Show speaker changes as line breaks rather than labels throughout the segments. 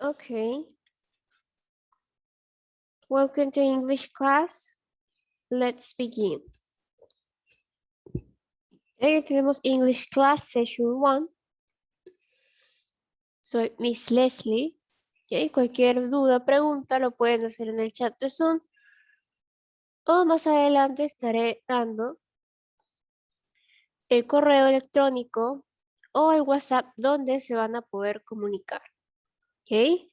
Okay. Welcome to English class. Let's begin. Hoy tenemos English class session 1. Soy Miss Leslie. Okay. Cualquier duda, pregunta, lo pueden hacer en el chat de Zoom. O más adelante estaré dando el correo electrónico o el WhatsApp donde se van a poder comunicar. Okay.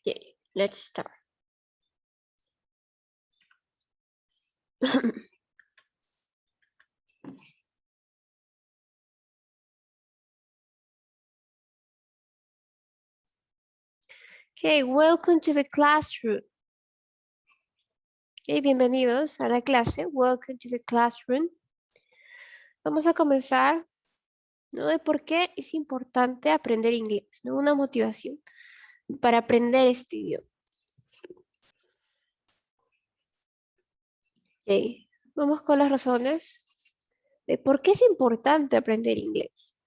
Okay. Let's start. Okay, welcome to the classroom. Okay, bienvenidos a la clase. Welcome to the classroom. Vamos a comenzar, ¿no? De por qué es importante aprender inglés, ¿no? Una motivación para aprender este idioma. Okay. Vamos con las razones de por qué es importante aprender inglés.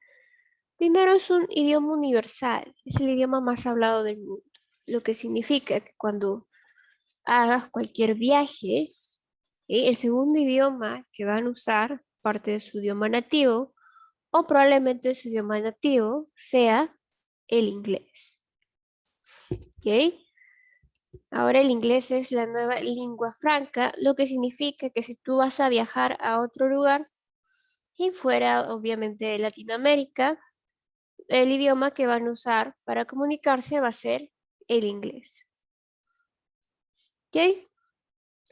Primero, es un idioma universal, es el idioma más hablado del mundo, lo que significa que cuando hagas cualquier viaje, el segundo idioma que van a usar, parte de su idioma nativo, o probablemente su idioma nativo, sea el inglés. ¿Ok? Ahora el inglés es la nueva lengua franca, lo que significa que si tú vas a viajar a otro lugar, y fuera obviamente de Latinoamérica, el idioma que van a usar para comunicarse va a ser el inglés. ¿Ok?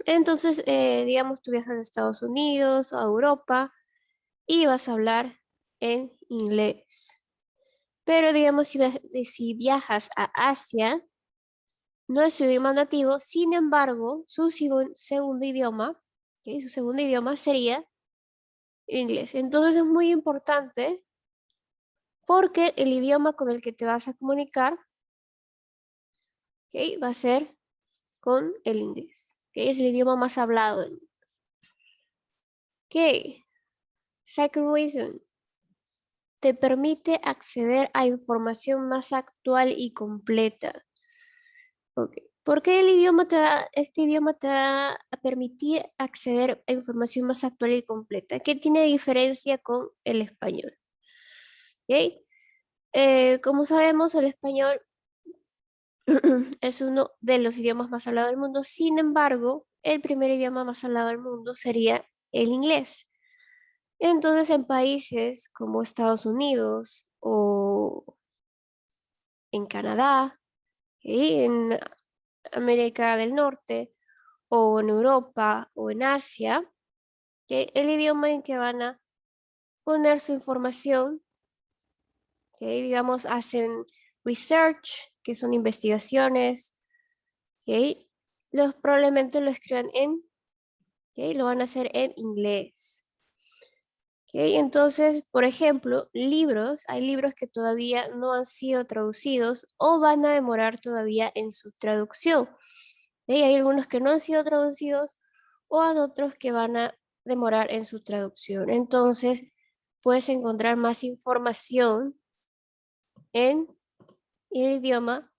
Entonces, digamos, tú viajas a Estados Unidos o a Europa y vas a hablar en inglés. Pero digamos, si viajas a Asia, no es su idioma nativo, sin embargo, su segundo idioma, ¿okay? Su segundo idioma sería inglés. Entonces es muy importante porque el idioma con el que te vas a comunicar, ¿okay? Va a ser con el inglés, ¿okay? Es el idioma más hablado del mundo. Okay. Second reason, te permite acceder a información más actual y completa. Okay. ¿Por qué este idioma te va a permitir acceder a información más actual y completa? ¿Qué tiene diferencia con el español? ¿Okay? Como sabemos, el español es uno de los idiomas más hablados del mundo. Sin embargo, el primer idioma más hablado del mundo sería el inglés. Entonces, en países como Estados Unidos o en Canadá, ¿okay? En América del Norte o en Europa o en Asia, ¿okay? El idioma en que van a poner su información, ¿okay? Digamos, hacen research, que son investigaciones, ¿okay? Probablemente lo escriban ¿okay? Lo van a hacer en inglés. ¿Okay? Entonces, por ejemplo, hay libros que todavía no han sido traducidos o van a demorar todavía en su traducción. ¿Okay? Hay algunos que no han sido traducidos o hay otros que van a demorar en su traducción. Entonces, puedes encontrar más información en el idioma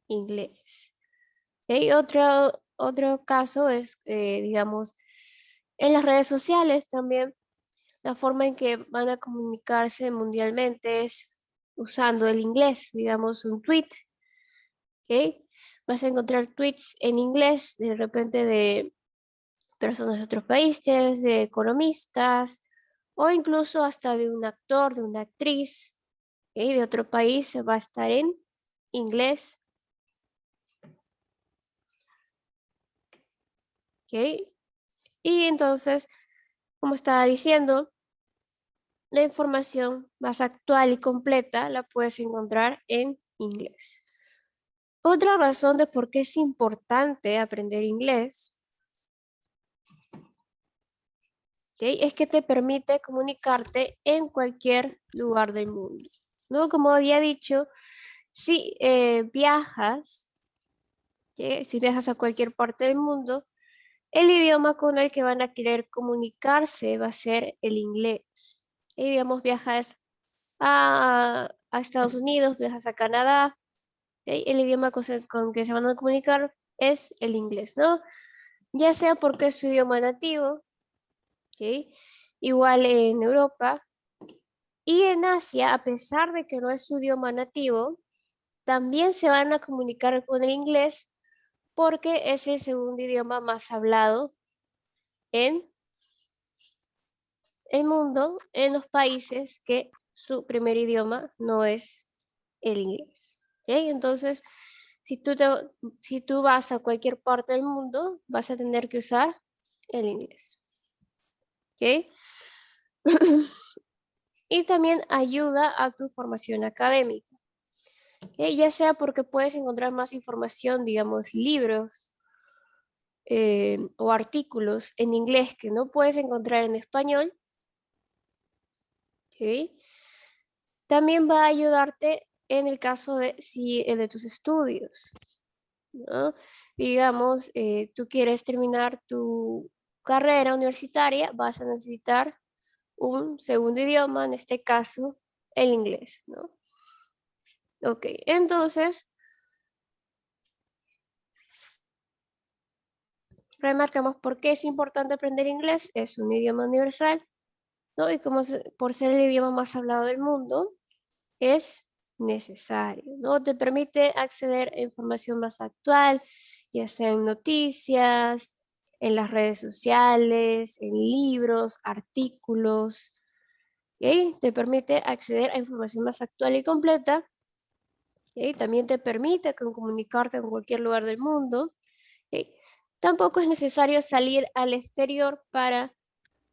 inglés. ¿Okay? Otro caso es, digamos, en las redes sociales también. La forma en que van a comunicarse mundialmente es usando el inglés, digamos un tweet, ¿ok? Vas a encontrar tweets en inglés de repente de personas de otros países, de economistas o incluso hasta de un actor, de una actriz, ¿ok? De otro país va a estar en inglés, ¿ok? Y entonces, como estaba diciendo, la información más actual y completa la puedes encontrar en inglés. Otra razón de por qué es importante aprender inglés, ¿okay? Es que te permite comunicarte en cualquier lugar del mundo, ¿no? Como había dicho, si viajas, ¿okay? Si viajas a cualquier parte del mundo, el idioma con el que van a querer comunicarse va a ser el inglés. Y digamos, viajas a Estados Unidos, viajas a Canadá, ¿ok? El idioma con que se van a comunicar es el inglés, ¿no? Ya sea porque es su idioma nativo, ¿ok? Igual en Europa y en Asia, a pesar de que no es su idioma nativo, también se van a comunicar con el inglés porque es el segundo idioma más hablado en el mundo, en los países que su primer idioma no es el inglés. ¿Ok? Entonces, si si tú vas a cualquier parte del mundo, vas a tener que usar el inglés. ¿Ok? Y también ayuda a tu formación académica. ¿Ok? Ya sea porque puedes encontrar más información, digamos, libros o artículos en inglés que no puedes encontrar en español. ¿Ok? También va a ayudarte en el caso de tus estudios, ¿no? Digamos, tú quieres terminar tu carrera universitaria, vas a necesitar un segundo idioma, en este caso, el inglés, ¿no? Ok, entonces, remarcamos por qué es importante aprender inglés. Es un idioma universal, ¿no? Y como por ser el idioma más hablado del mundo, es necesario, ¿no? Te permite acceder a información más actual, ya sea en noticias, en las redes sociales, en libros, artículos, ¿ok? Te permite acceder a información más actual y completa, ¿ok? También te permite comunicarte en cualquier lugar del mundo, ¿ok? Tampoco es necesario salir al exterior para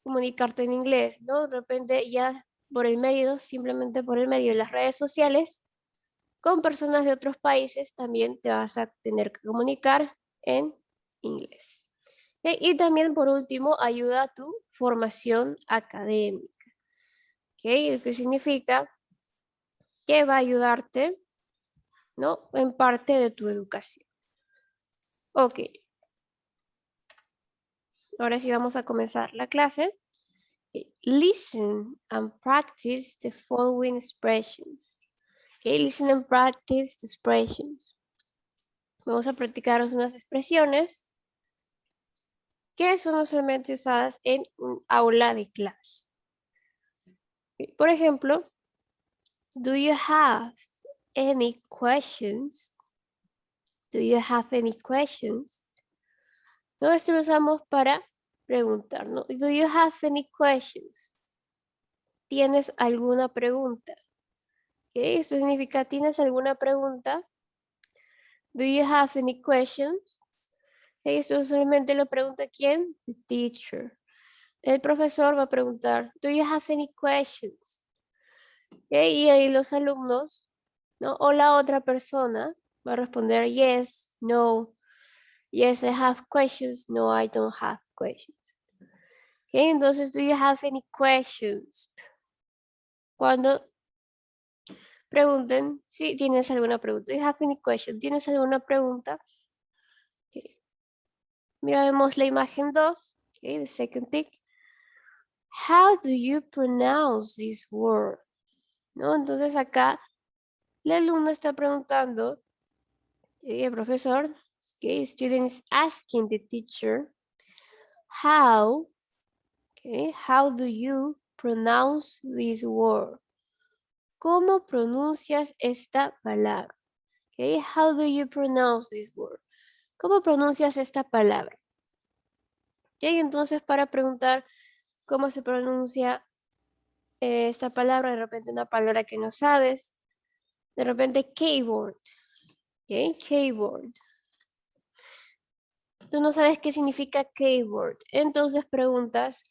comunicarte en inglés, ¿no? De repente ya por el medio, simplemente por el medio de las redes sociales, con personas de otros países también te vas a tener que comunicar en inglés. Y también por último ayuda a tu formación académica. ¿Okay? ¿Qué significa? Que va a ayudarte, ¿no? En parte de tu educación. Ok, ahora sí vamos a comenzar la clase. Okay. Listen and practice the following expressions. Okay, listen and practice the expressions. Vamos a practicar unas expresiones que son usualmente usadas en un aula de clase. Por ejemplo, do you have any questions? Do you have any questions? No, esto lo usamos para preguntar, ¿no? Do you have any questions? ¿Tienes alguna pregunta? ¿Okay? Eso significa, ¿tienes alguna pregunta? Do you have any questions? Eso usualmente lo pregunta ¿quién? The teacher. El profesor va a preguntar, do you have any questions? Y ahí los alumnos, ¿no? O la otra persona va a responder yes, no, yes, I have questions, no, I don't have questions. Entonces, do you have any questions? Cuando pregunten si tienes alguna pregunta. Do you have any questions? ¿Tienes alguna pregunta? Mira, vemos la imagen 2, the second pic. How do you pronounce this word? ¿No? Entonces acá el alumno está preguntando, el profesor, student is asking the teacher, how do you pronounce this word? ¿Cómo pronuncias esta palabra? How do you pronounce this word? ¿Cómo pronuncias esta palabra? Entonces para preguntar cómo se pronuncia esta palabra, de repente una palabra que no sabes, de repente keyboard, keyboard. Tú no sabes qué significa keyboard, entonces preguntas,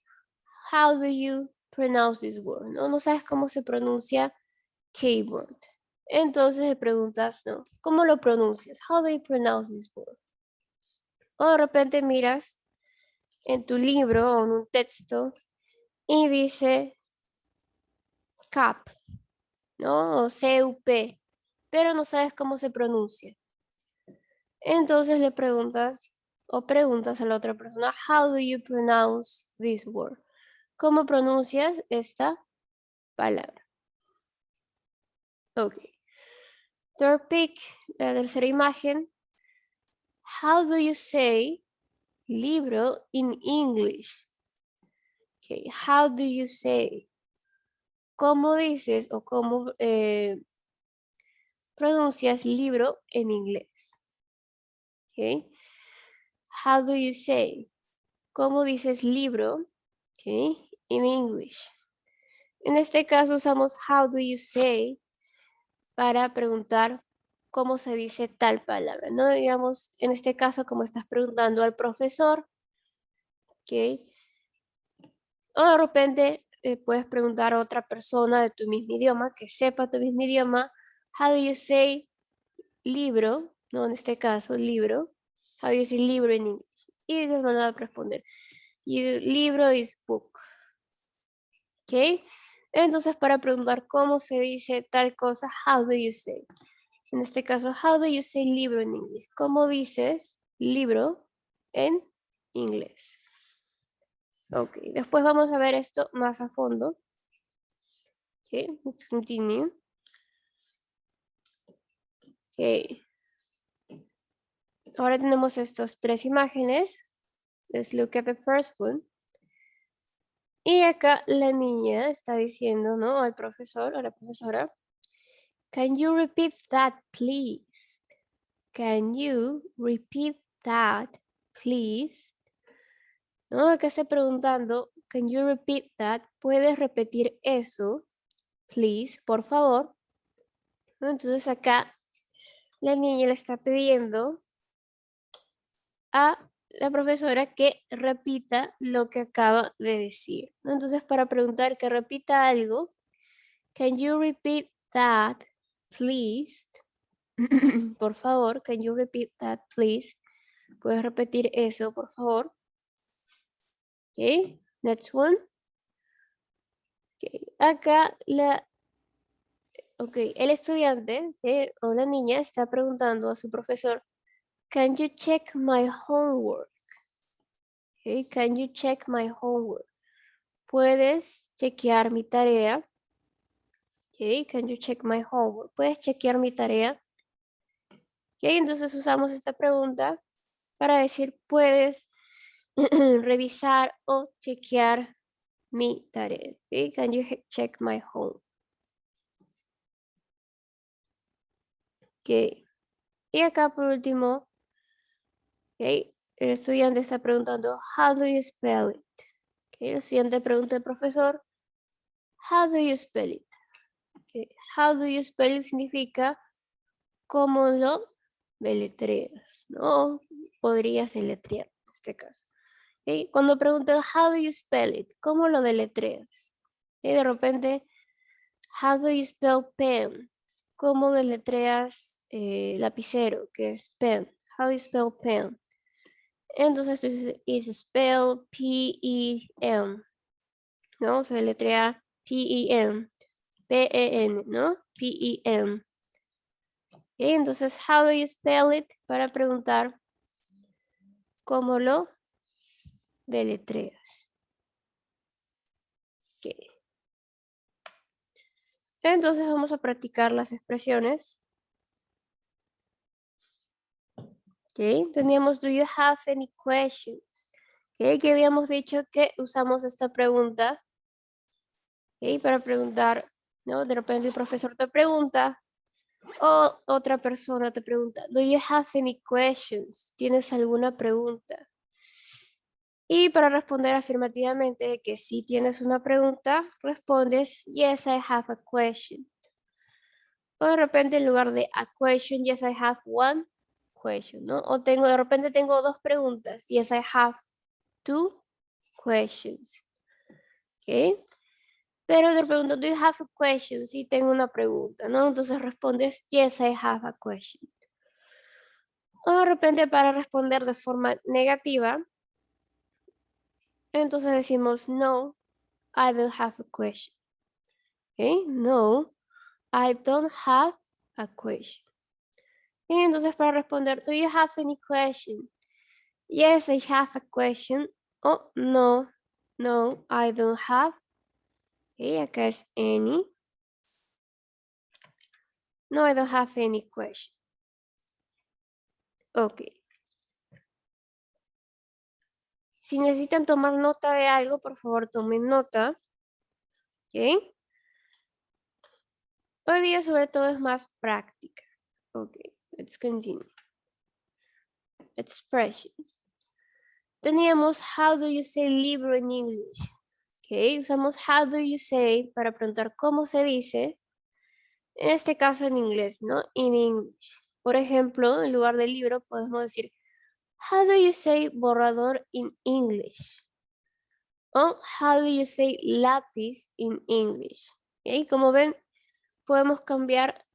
how do you pronounce this word? No sabes cómo se pronuncia keyboard. Entonces le preguntas, ¿no? ¿Cómo lo pronuncias? How do you pronounce this word? O de repente miras en tu libro o en un texto y dice CAP, ¿no? O CUP, pero no sabes cómo se pronuncia. Entonces le preguntas o preguntas a la otra persona, how do you pronounce this word? ¿Cómo pronuncias esta palabra. Ok. Third pick, la tercera imagen. How do you say libro in English? Okay. How do you say? ¿Cómo dices o cómo pronuncias libro en inglés? Okay. How do you say? ¿Cómo dices libro? Okay. In English. En este caso usamos how do you say para preguntar cómo se dice tal palabra, ¿no? Digamos, en este caso, como estás preguntando al profesor, ¿ok? O de repente puedes preguntar a otra persona de tu mismo idioma, que sepa tu mismo idioma, how do you say libro, ¿no? En este caso, libro, how do you say libro en inglés? Y de manera de responder, libro is book, ¿ok? Entonces, para preguntar cómo se dice tal cosa, how do you say? En este caso, how do you say libro en inglés? ¿Cómo dices libro en inglés? Ok, después vamos a ver esto más a fondo. Ok, let's continue. Ok. Ahora tenemos estas tres imágenes. Let's look at the first one. Y acá la niña está diciendo, ¿no? Al profesor, a la profesora. Can you repeat that, please? Can you repeat that, please? ¿No? Acá está preguntando, can you repeat that? ¿Puedes repetir eso? Please, por favor. ¿No? Entonces acá la niña le está pidiendo a la profesora que repita lo que acaba de decir, ¿no? Entonces para preguntar que repita algo, can you repeat that, please? Por favor, can you repeat that, please? ¿Puedes repetir eso, por favor? Ok, next one. Okay. Acá el estudiante o la niña está preguntando a su profesor, can you check my homework? Okay. Can you check my homework? ¿Puedes chequear mi tarea? Okay. Can you check my homework? ¿Puedes chequear mi tarea? Okay. Entonces usamos esta pregunta para decir, ¿puedes revisar o chequear mi tarea? Okay. Can you check my homework? Okay. Y acá por último, okay, el estudiante está preguntando, how do you spell it? Okay, el estudiante pregunta al profesor, how do you spell it? Okay, how do you spell it significa cómo lo deletreas, ¿no? Podrías deletrear en este caso. Okay, cuando preguntan, how do you spell it? ¿Cómo lo deletreas? Okay, de repente, how do you spell pen? ¿Cómo deletreas lapicero, que es pen? How do you spell pen? Entonces tú dices, is spelled P-E-N, ¿no? Se deletrea P-E-N, P-E-N, ¿no? P-E-N. Entonces, how do you spell it? Para preguntar cómo lo deletreas. Okay. Entonces vamos a practicar las expresiones. Okay. Teníamos, do you have any questions? Okay. Que habíamos dicho que usamos esta pregunta. Okay. Para preguntar, ¿no? De repente el profesor te pregunta, o otra persona te pregunta, do you have any questions? ¿Tienes alguna pregunta? Y para responder afirmativamente que si tienes una pregunta, respondes, yes, I have a question. O de repente en lugar de a question, yes, I have one question, ¿no? O de repente tengo dos preguntas, yes, I have two questions. ¿Ok? Pero te pregunto, do you have a question? Si tengo una pregunta, ¿no? Entonces respondes, yes, I have a question. O de repente para responder de forma negativa, entonces decimos, no, I don't have a question. Okay, no, I don't have a question. Y entonces para responder, do you have any question? Yes, I have a question. Oh, no, no, I don't have Okay, acá es any. No, I don't have any question. Ok. Si necesitan tomar nota de algo, por favor tomen nota. Ok. Hoy día sobre todo es más práctica. Ok, let's continue. Expressions. Teníamos how do you say libro en English. Ok, usamos how do you say para preguntar cómo se dice. En este caso en inglés, ¿no? In English. Por ejemplo, en lugar de libro podemos decir how do you say borrador in English? O how do you say lápiz in English? ¿Okay? Como ven, podemos cambiar,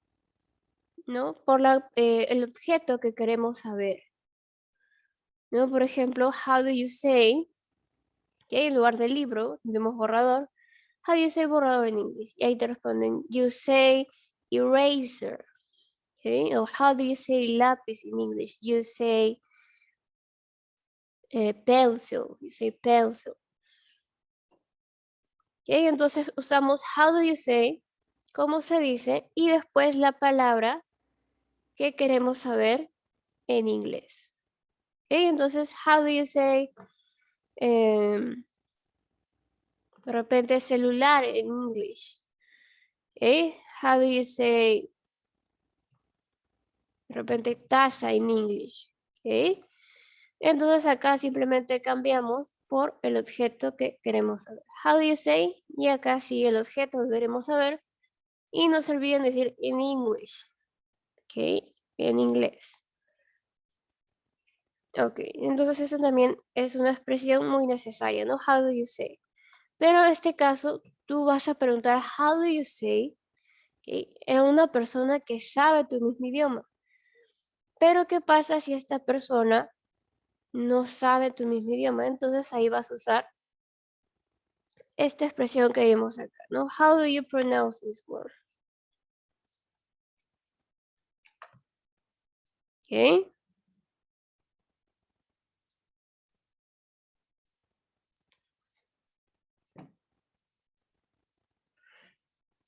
¿no? Por el objeto que queremos saber. ¿No? Por ejemplo, how do you say, ¿okay? En lugar de libro, tenemos borrador. How do you say borrador en inglés? Y ahí te responden, you say eraser. ¿Okay? O how do you say lápiz in English? You say pencil. You say pencil. ¿Okay? Entonces usamos how do you say, cómo se dice, y después la palabra que queremos saber en inglés. ¿Okay? Entonces, how do you say, de repente celular en English? ¿Okay? How do you say, de repente taza en English? ¿Okay? Entonces acá simplemente cambiamos por el objeto que queremos saber. How do you say? Y acá sigue el objeto que queremos saber. Y no se olviden decir in English. ¿Ok? En inglés. Ok, entonces eso también es una expresión muy necesaria, ¿no? How do you say? Pero en este caso, tú vas a preguntar how do you say, ¿okay? A una persona que sabe tu mismo idioma. Pero ¿qué pasa si esta persona no sabe tu mismo idioma? Entonces ahí vas a usar esta expresión que vimos acá, ¿no? How do you pronounce this word? ¿Ok?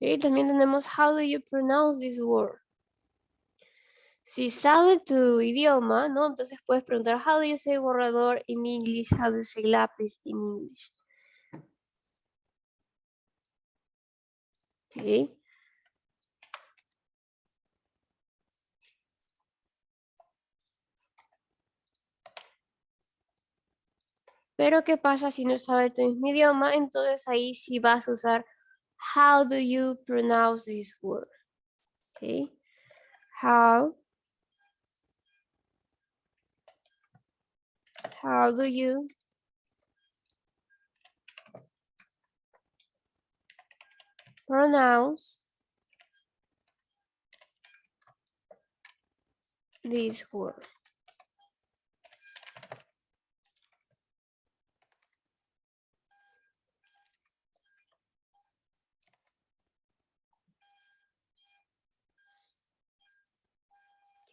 ¿Ok? También tenemos how do you pronounce this word? Si sabe tu idioma, ¿no? Entonces puedes preguntar how do you say borrador in English? How do you say lápiz in English? ¿Ok? Pero ¿qué pasa si no sabe tu mismo idioma? Entonces ahí sí vas a usar how do you pronounce this word? ¿Ok? How do you pronounce this word?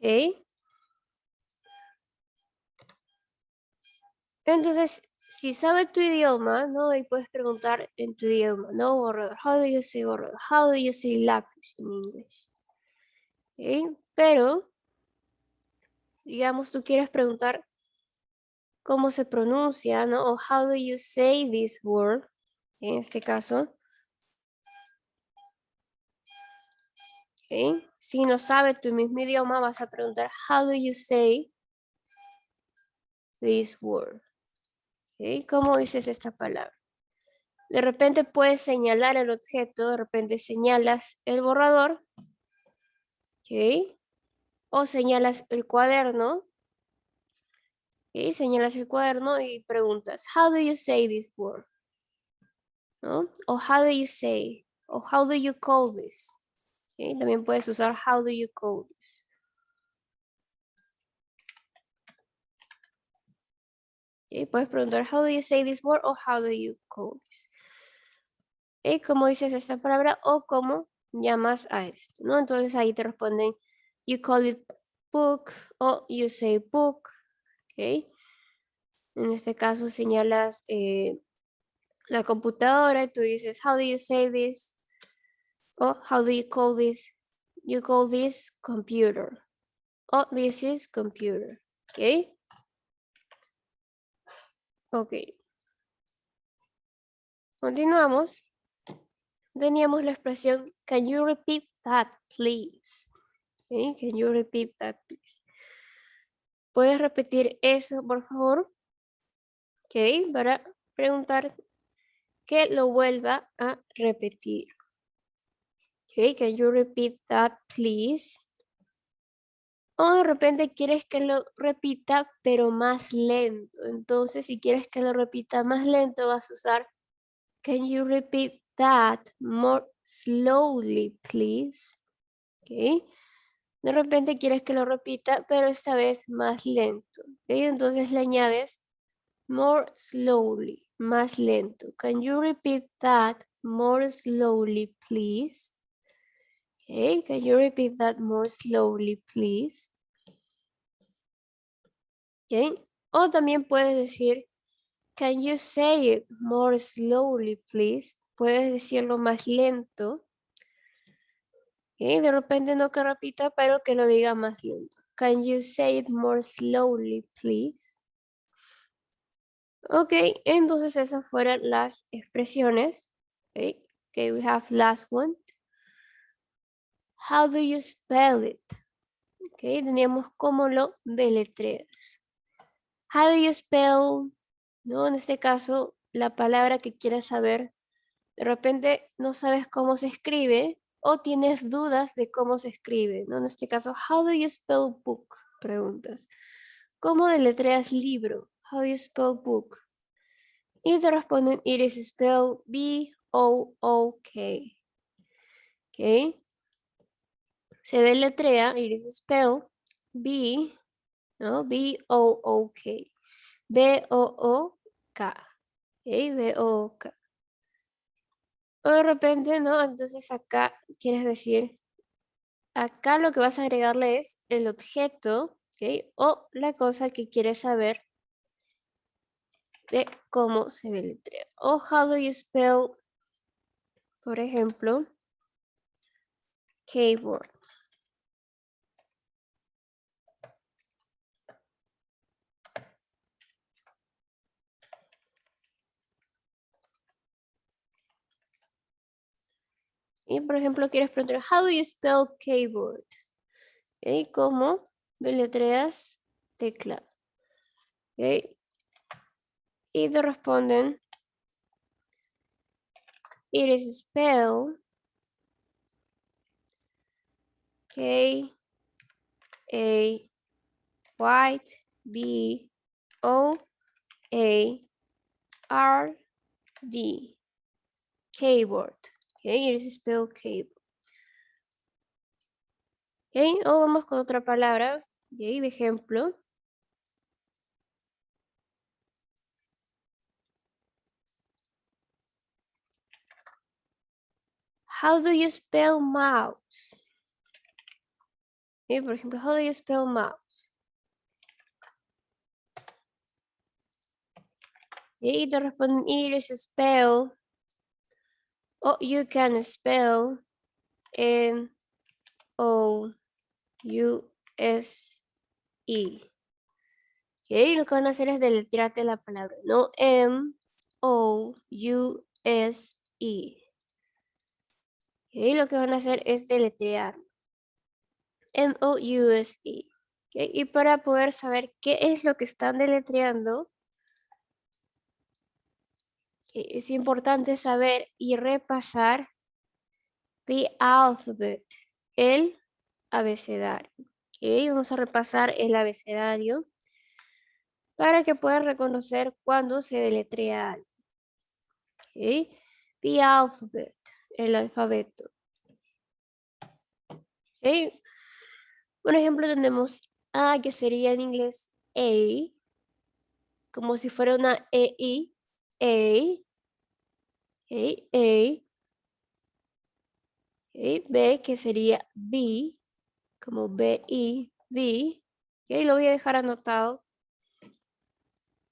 ¿Ok? Entonces, si sabe tu idioma, ¿no? Y puedes preguntar en tu idioma, ¿no? Borrador. How do you say borrador? How do you say lápiz en inglés? ¿Ok? Pero, digamos, tú quieres preguntar cómo se pronuncia, ¿no? O how do you say this word? En este caso. ¿Ok? Si no sabe tu mismo idioma, vas a preguntar how do you say this word? ¿Ok? ¿Cómo dices esta palabra? De repente puedes señalar el objeto, de repente señalas el borrador, ¿ok? O señalas el cuaderno, ¿ok? Señalas el cuaderno y preguntas, how do you say this word? ¿No? O how do you say, o how do you call this? ¿Ok? También puedes usar how do you call this. ¿Ok? Puedes preguntar, how do you say this word? O how do you call this? ¿Ok? ¿Cómo dices esta palabra? O cómo llamas a esto, ¿no? Entonces ahí te responden, you call it book o you say book, ¿ok? En este caso señalas la computadora y tú dices, how do you say this? O how do you call this? You call this computer. O this is computer. ¿Ok? Ok. Continuamos. Teníamos la expresión, can you repeat that, please? ¿Ok? Can you repeat that, please? ¿Puedes repetir eso, por favor? Ok, para preguntar que lo vuelva a repetir. Ok, can you repeat that, please? O de repente quieres que lo repita, pero más lento. Entonces, si quieres que lo repita más lento, vas a usar, can you repeat that more slowly, please? Ok. De repente quieres que lo repita, pero esta vez más lento. Ok, entonces le añades more slowly, más lento. Can you repeat that more slowly, please? Okay, can you repeat that more slowly, please? Okay. O también puedes decir, can you say it more slowly, please? Puedes decirlo más lento. Okay. De repente no que repita, pero que lo diga más lento. Can you say it more slowly, please? Ok, entonces esas fueron las expresiones. Okay, okay, we have last one. How do you spell it? Okay, teníamos cómo lo deletreas. How do you spell, ¿no? En este caso, la palabra que quieras saber, de repente no sabes cómo se escribe o tienes dudas de cómo se escribe, ¿no? En este caso, how do you spell book? Preguntas. ¿Cómo deletreas libro? How do you spell book? Y te responden, it is spelled B-O-O-K. ¿Ok? Se deletrea, it is spelled B, ¿no? B-O-O-K. B-O-O-K. ¿Ok? B-O-O-K. O de repente, ¿no? Entonces acá quieres decir, acá lo que vas a agregarle es el objeto, ¿ok? O la cosa que quieres saber de cómo se deletrea. O how do you spell, por ejemplo, keyboard. Y por ejemplo, quieres preguntar, how do you spell keyboard? ¿Okay? ¿Cómo deletreas tecla? ¿Okay? Y te responden, it is spelled K A white B O A R D. Keyboard. Okay, it is spelled keyboard. Okay, o vamos con otra palabra. Okay, de ejemplo. How do you spell mouse? Okay, por ejemplo, how do you spell mouse? Okay, te responden, it is spelled. O you can spell M-O-U-S-E. Okay, lo que van a hacer es deletrearte la palabra, ¿no? M-O-U-S-E. Okay, lo que van a hacer es deletrear. M-O-U-S-E. Okay, y para poder saber qué es lo que están deletreando, es importante saber y repasar the alphabet, el abecedario. Okay, vamos a repasar el abecedario para que puedan reconocer cuando se deletrea algo. Okay, the alphabet, el alfabeto. Okay. Por ejemplo, tenemos A, que sería en inglés A, como si fuera una EI, A, okay, A. Okay, B, que sería B, como B-I, B. Okay, lo voy a dejar anotado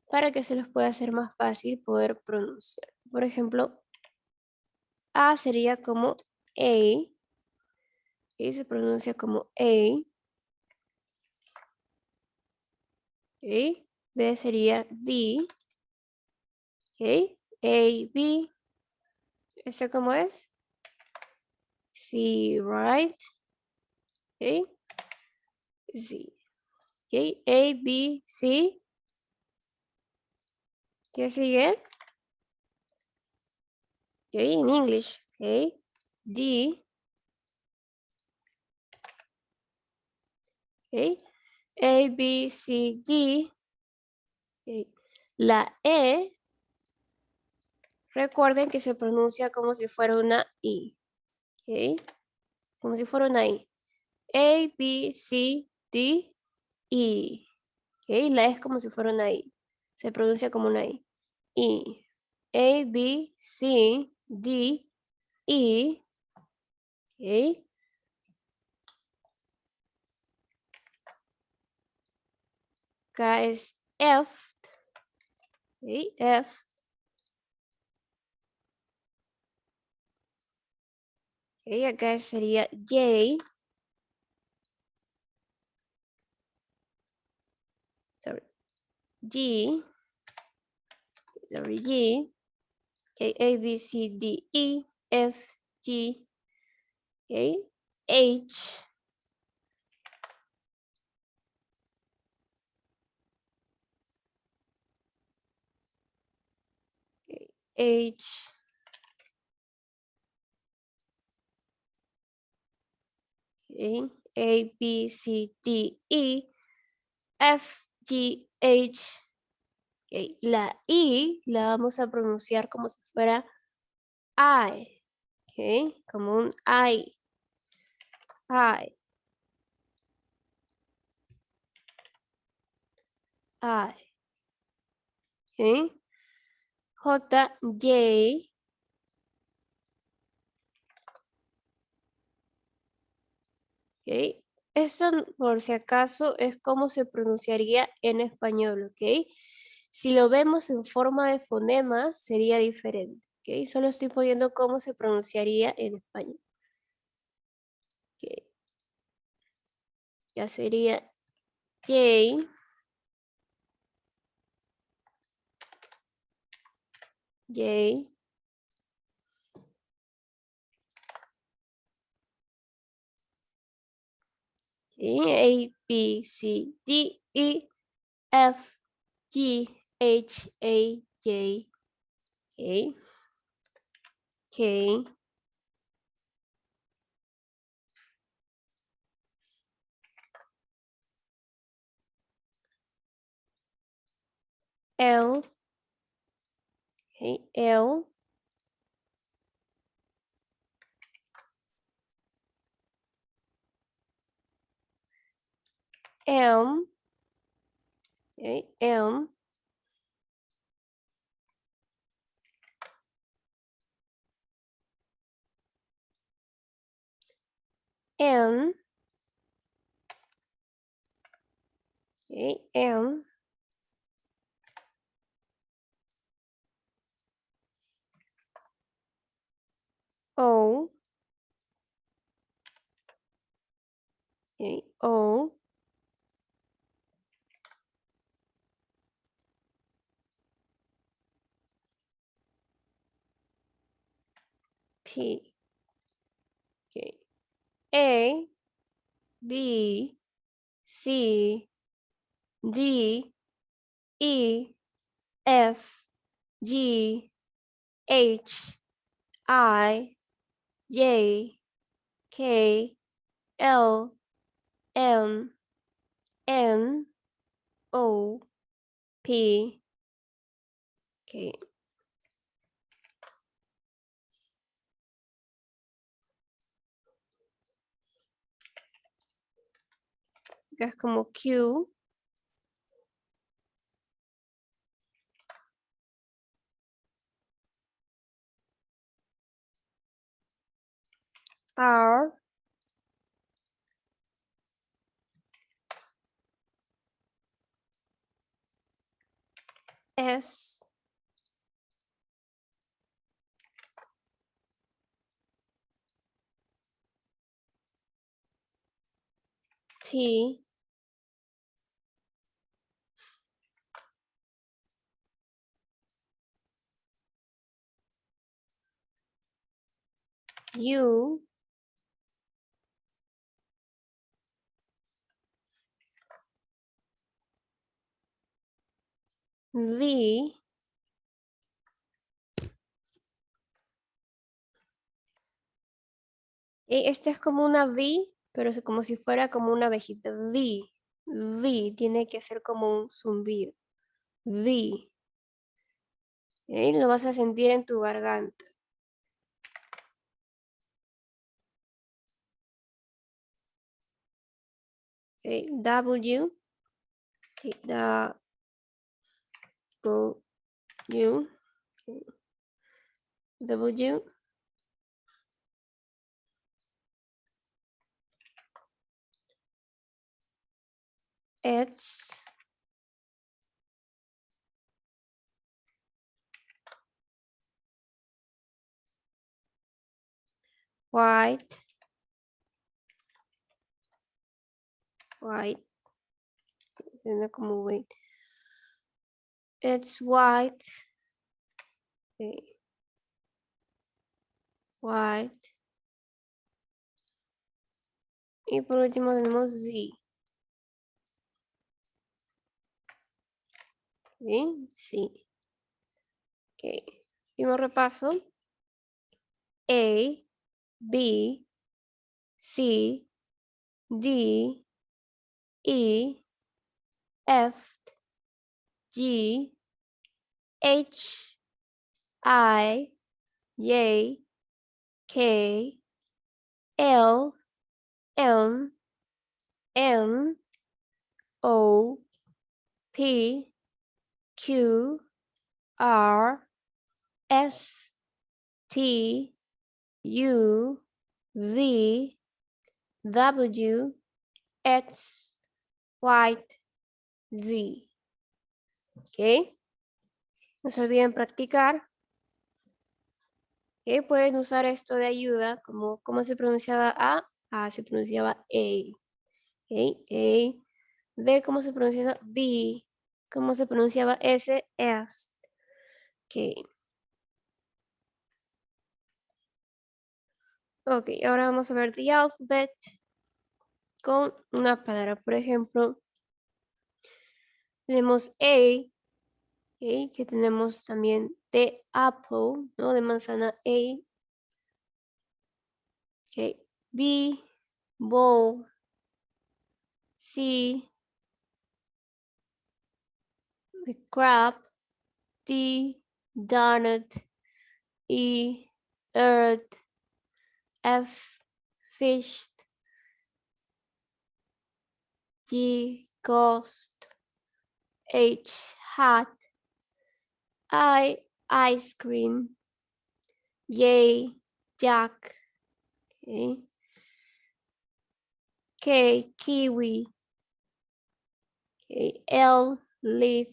para que se los pueda hacer más fácil poder pronunciar. Por ejemplo, A sería como A. Y se pronuncia como A. Okay. B sería B. Okay. A, B. ¿Este cómo es? C, right. Okay. C. Okay. A, B, C. ¿Qué sigue? Okay, in English. Okay. D. Okay. A, B, C, D. Okay. La E, recuerden que se pronuncia como si fuera una I. Okay. Como si fuera una I. A, B, C, D, E. Okay. La E es como si fuera una I. Se pronuncia como una I. E. A, B, C, D, E. Okay. Acá es F. Okay. F. Okay. Acá sería J. Sorry. G. Sorry, G. Okay. A, B, C, D, E, F, G. Okay. H. Okay. H. Okay. A, B, C, D, E, F, G, H. Okay. La I la vamos a pronunciar como si fuera I. Okay. Como un I. I. I. Okay. J, J. Okay. Eso por si acaso es como se pronunciaría en español, ¿ok? Si lo vemos en forma de fonemas sería diferente, ¿ok? Solo estoy poniendo cómo se pronunciaría en español. Okay. Ya sería J, J, A, B, C, D, E, F, G, H, A, J, K, K, L, okay, L, M, okay, M, N, okay, M, O, okay, O, P, okay, A, B, C, D, E, F, G, H, I, J, K, L, M, N, O, P, okay. Acá es como Q, R, S, Sí. You. The. Esta es como una V, pero es como si fuera como una abejita. The. Tiene que ser como un zumbido. The. Lo vas a sentir en tu garganta. W. W. W. X. White. White. Suena como white. It's white. White. Y por último tenemos Z. ¿Sí? Sí. Ok. Último repaso. A, B, C, D, E, F, G, H, I, J, K, L, M, N, O, P, Q, R, S, T, U, V, W, X, Y, Z. ¿Ok? No se olviden practicar. ¿Ok? Pueden usar esto de ayuda, como cómo se pronunciaba A se pronunciaba A. ¿Ok? A. B, cómo se pronunciaba B. Cómo se pronunciaba S, S. Ok. Ok, ahora vamos a ver the alphabet con una palabra. Por ejemplo, tenemos A, okay, que tenemos también de apple, ¿no? De manzana A. Okay. B, bowl. C, the crab. D, donut. E, earth. F, fish. G, ghost. H, hat. I, ice cream. J, jack. Okay. K, kiwi. Okay. L, leaf.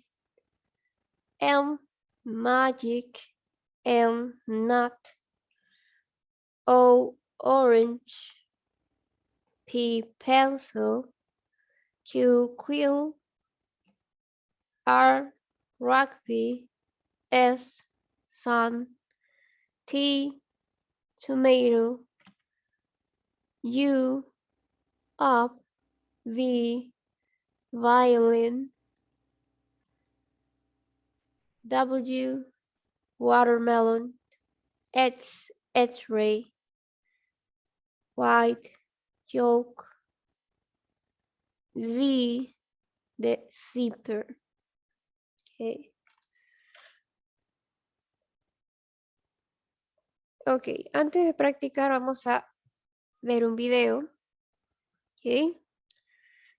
M, magic. N, nut. O, orange. P, pencil. Q, quill. R, rugby. S, sun. T, tomato. U, up. V, violin. W, watermelon. X, X-ray. White, yolk. Z, the zipper. Okay. Ok, antes de practicar vamos a ver un video, ¿ok?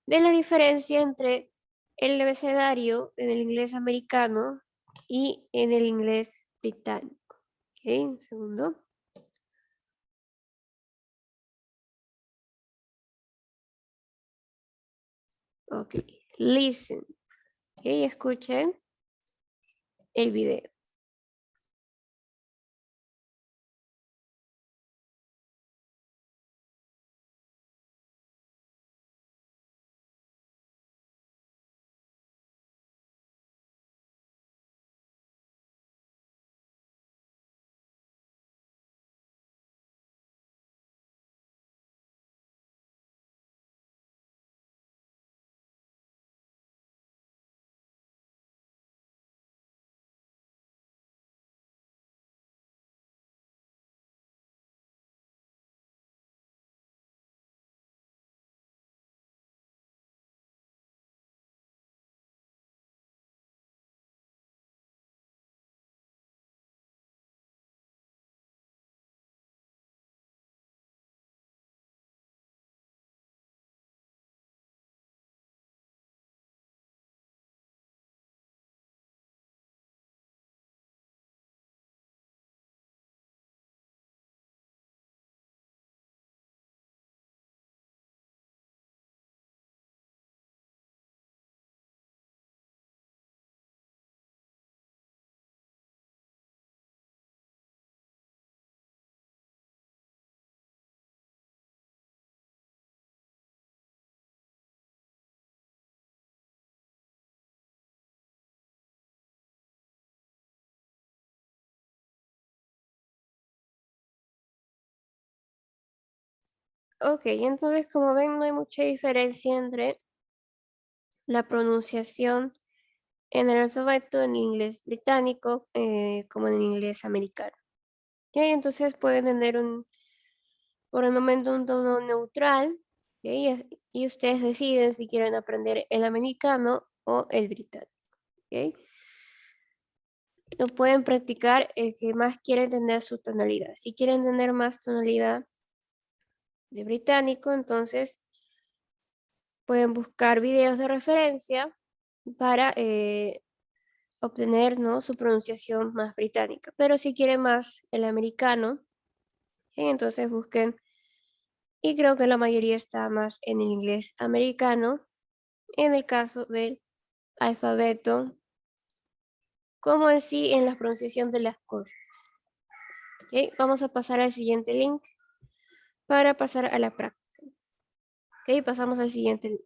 De la diferencia entre el abecedario en el inglés americano y en el inglés británico. Ok, un segundo. Ok, listen. Ok, escuchen el video. Ok, entonces como ven no hay mucha diferencia entre la pronunciación en el alfabeto en inglés británico como en el inglés americano. Ok, entonces pueden tener por el momento un tono neutral, ok, y ustedes deciden si quieren aprender el americano o el británico. Ok. Lo pueden practicar el que más quiere tener su tonalidad. Si quieren tener más tonalidad de británico, entonces pueden buscar videos de referencia para obtener, ¿no?, su pronunciación más británica. Pero si quieren más el americano, entonces busquen, y creo que la mayoría está más en el inglés americano, en el caso del alfabeto, como en sí en la pronunciación de las cosas. ¿Ok? Vamos a pasar al siguiente link para pasar a la práctica. Ok, pasamos al siguiente